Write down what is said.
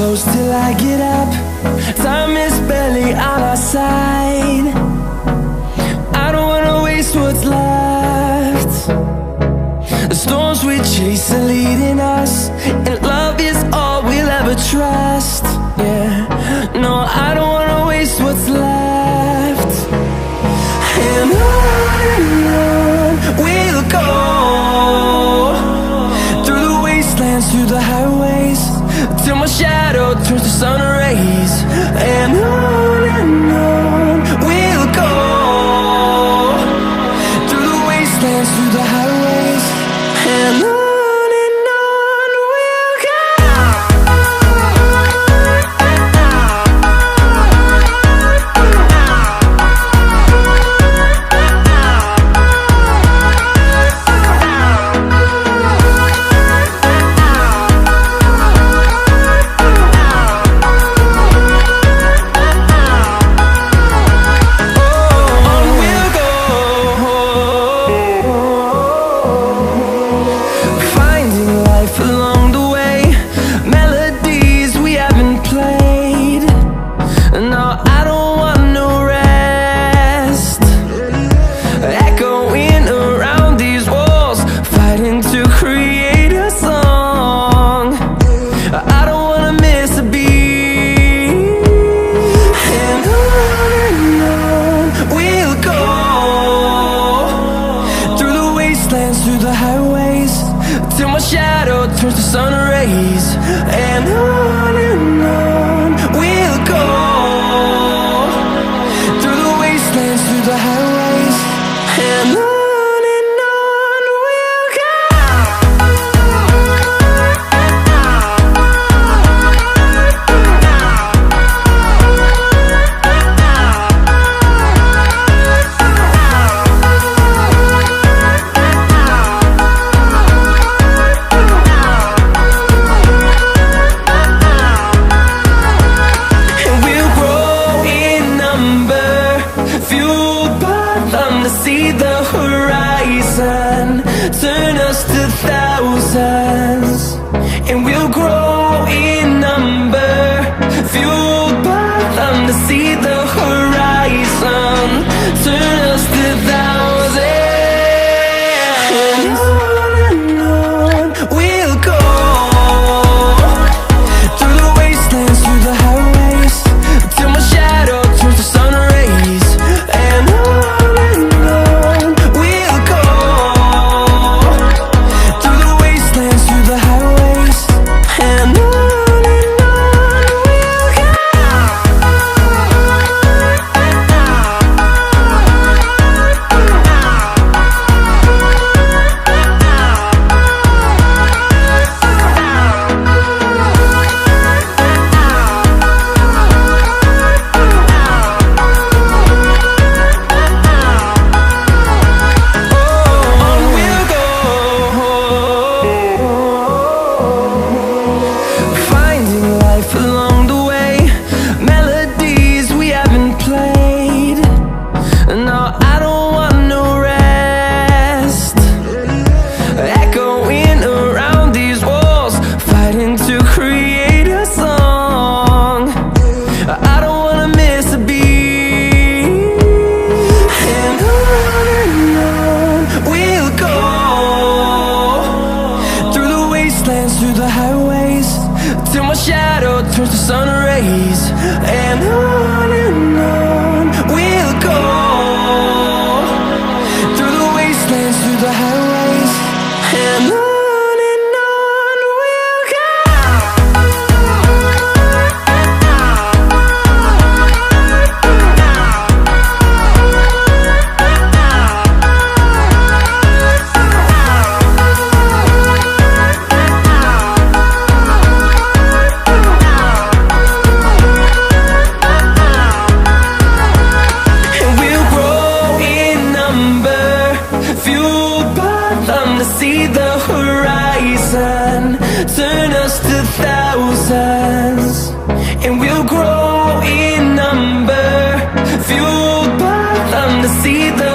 close till I get up. Time is barely on our side. I don't wanna waste what's left. The storms we chase are leading us, and love is all we'll ever trust. Yeah, no, I don't wanna waste what's left. And on we'll go, through the wastelands, through the highways, till my shadow turns to sun rays. And on we'll go, through the wastelands, through the highways, and on we'll go. Through the highways, till my shadow turns to sun rays. And on we'll go, through the wastelands, through the highways, and on we'll go. See the horizon, turn us to thousands, and we'll grow in number, fueled by them. To see the horizon, turn us to thousands, and on we'll go, through the wastelands, through the highways, till my shadow turns to sun rays. And through the highways, till my shadow turns to sun rays. And on we'll go, through the wastelands, through the highways, and on we'll go. See the horizon, turn us to thousands, and we'll grow in number, fueled by them. To see the